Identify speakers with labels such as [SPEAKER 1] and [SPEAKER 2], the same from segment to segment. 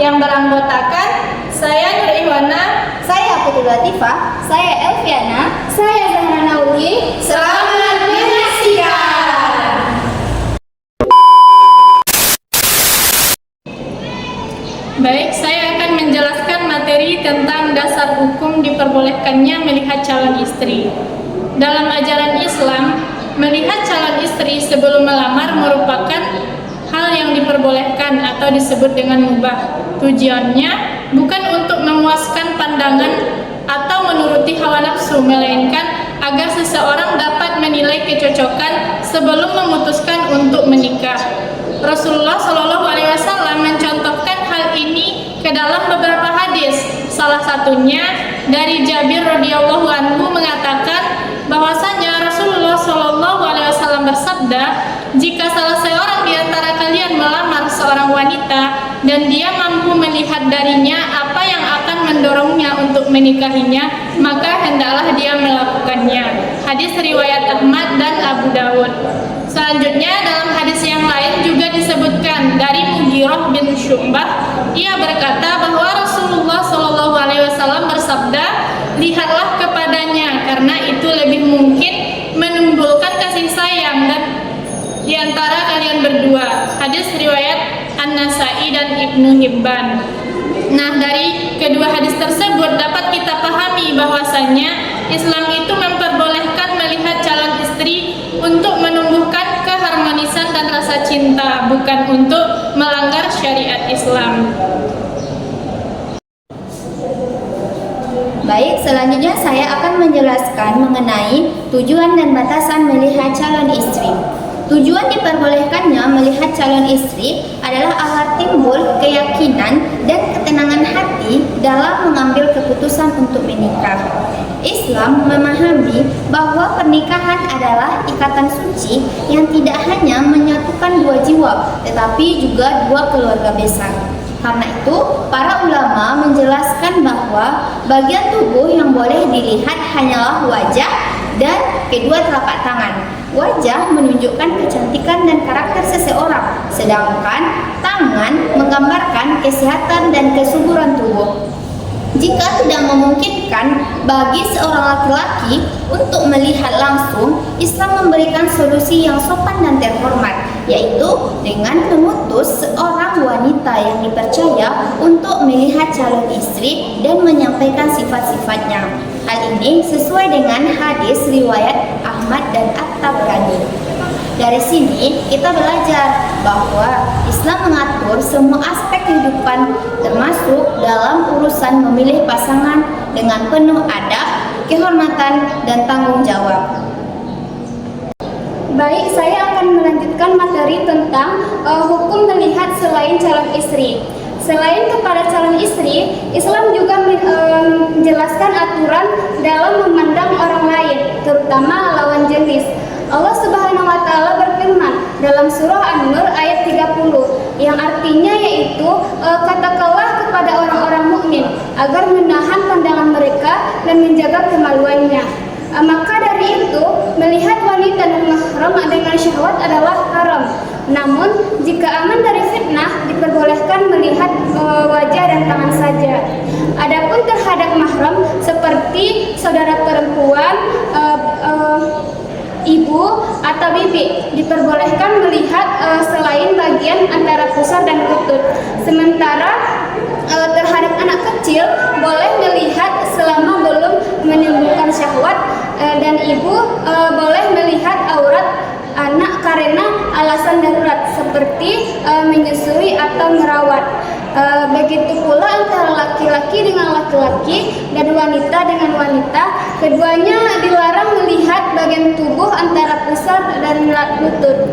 [SPEAKER 1] yang beranggotakan saya Nur Ihwana,
[SPEAKER 2] Saya Putri Latifah, saya Elviana,
[SPEAKER 1] saya Zahra Nauli.
[SPEAKER 2] Selamat menyaksikan.
[SPEAKER 1] Baik, saya akan menjelaskan materi tentang dasar hukum diperbolehkannya melihat calon istri. Dalam ajaran Islam, melihat calon istri sebelum melamar merupakan hal yang diperbolehkan atau disebut dengan mubah. Tujuannya bukan untuk memuaskan pandangan atau menuruti hawa nafsu, melainkan agar seseorang dapat menilai kecocokan sebelum memutuskan untuk menikah. Rasulullah SAW mencontohkan hal ini ke dalam beberapa hadis. Salah satunya dari Jabir radhiyallahu anhu mengatakan bahwasanya Rasulullah SAW bersabda, jika salah seorang di antara kalian melamar seorang wanita dan dia mampu melihat darinya apa yang akan mendorongnya untuk menikahinya, maka hendaklah dia melakukannya. Hadis riwayat Ahmad dan Abu Dawud. Selanjutnya dalam hadis yang lain juga disebutkan dari Mughirah bin Syu'bah, ia berkata bahwa Rasulullah SAW bersabda, lihatlah kepadanya karena itu lebih mungkin menimbulkan kasih sayang dan di antara kalian berdua. Hadis riwayat An-Nasa'i dan Ibnu Hibban. Nah, dari kedua hadis tersebut dapat kita pahami bahwasanya Islam itu memperbolehkan melihat calon istri untuk menumbuhkan keharmonisan dan rasa cinta, bukan untuk melanggar syariat Islam.
[SPEAKER 2] Baik, selanjutnya saya akan menjelaskan mengenai tujuan dan batasan melihat calon istri. Tujuan diperbolehkannya melihat calon istri adalah agar timbul keyakinan dan ketenangan hati dalam mengambil keputusan untuk menikah. Islam memahami bahwa pernikahan adalah ikatan suci yang tidak hanya menyatukan dua jiwa, tetapi juga dua keluarga besar. Karena itu, para ulama menjelaskan bahwa bagian tubuh yang boleh dilihat hanyalah wajah dan kedua telapak tangan. Wajah menunjukkan kecantikan dan karakter seseorang, sedangkan tangan menggambarkan kesehatan dan kesuburan tubuh. Jika tidak memungkinkan bagi seorang laki-laki untuk melihat langsung, Islam memberikan solusi yang sopan dan terhormat, yaitu dengan mengutus seorang wanita yang dipercaya untuk melihat calon istri dan menyampaikan sifat-sifatnya. Hal ini sesuai dengan hadis riwayat Ahmad dan At-Tabrani. Dari sini kita belajar bahwa Islam mengatur semua aspek kehidupan termasuk dalam urusan memilih pasangan dengan penuh adab, kehormatan, dan tanggung jawab.
[SPEAKER 3] Baik, saya akan melanjutkan materi tentang hukum melihat selain calon istri. Selain kepada calon istri, Islam juga menjelaskan aturan dalam memandang orang lain, terutama lawan jenis. Allah Subhanahu wa taala berfirman dalam surah An-Nur ayat 30 yang artinya yaitu katakanlah kepada orang-orang mukmin agar menahan pandangan mereka dan menjaga kemaluannya. Maka dari itu melihat wanita non mahram dengan syahwat adalah haram. Namun jika aman dari fitnah diperbolehkan melihat wajah dan tangan saja. Adapun terhadap mahram seperti saudara perempuan, ibu atau bibi diperbolehkan melihat selain bagian antara pusar dan lutut. Sementara terhadap anak kecil boleh melihat selama belum menimbulkan syahwat dan ibu boleh melihat aurat anak karena alasan darurat seperti menyusui atau merawat. Begitu pula antara laki-laki dengan laki-laki dan wanita dengan wanita, keduanya dilarang melihat bagian tubuh antara pusar dan lutut.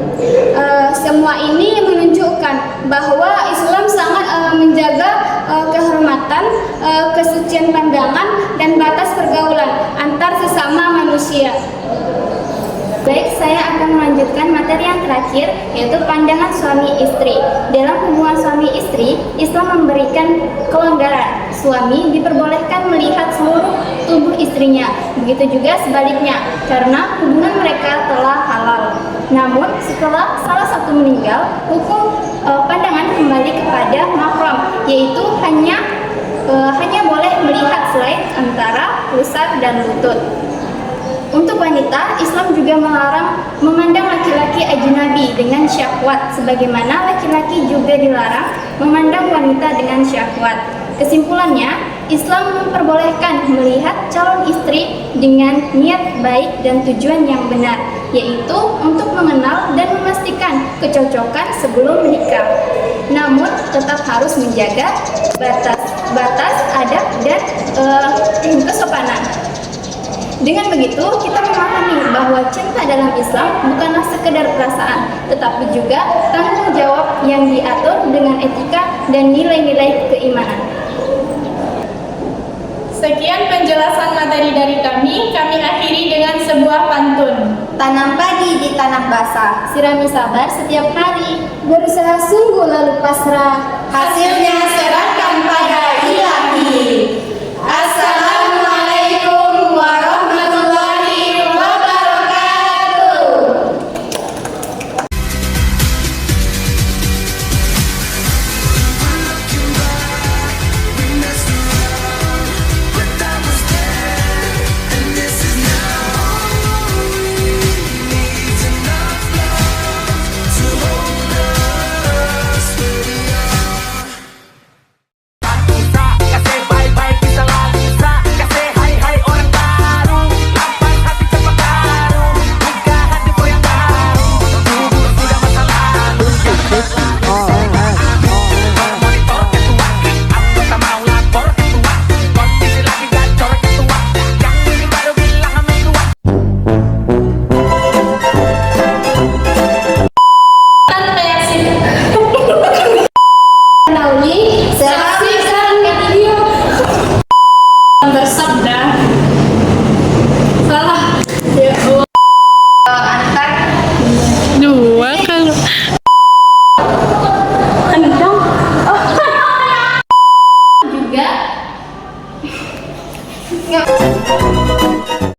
[SPEAKER 3] Semua ini menunjukkan bahwa Islam sangat menjaga kehormatan, kesucian pandangan, dan batas pergaulan antar sesama manusia.
[SPEAKER 2] Baik, saya akan melanjutkan materi yang terakhir, yaitu pandangan suami istri. Dalam hubungan suami istri, Islam memberikan kelonggaran. Suami diperbolehkan melihat seluruh tubuh istrinya, begitu juga sebaliknya, karena hubungan mereka telah halal. Namun, setelah salah satu meninggal, hukum pandangan kembali kepada mahram, yaitu hanya boleh melihat selain antara pusar dan lutut. Untuk wanita, Islam juga melarang memandang laki-laki ajnabi dengan syahwat, sebagaimana laki-laki juga dilarang memandang wanita dengan syahwat. Kesimpulannya, Islam memperbolehkan melihat calon istri dengan niat baik dan tujuan yang benar, yaitu untuk mengenal dan memastikan kecocokan sebelum menikah. Namun, tetap harus menjaga batas adab dan kesopanan. Dengan begitu, kita memahami bahwa cinta dalam Islam bukanlah sekedar perasaan, tetapi juga tanggung jawab yang diatur dengan etika dan nilai-nilai keimanan.
[SPEAKER 1] Sekian penjelasan materi dari kami akhiri dengan sebuah pantun.
[SPEAKER 2] Tanam padi di tanah basah, sirami sabar setiap hari.
[SPEAKER 3] Berusaha sungguh lalu pasrah,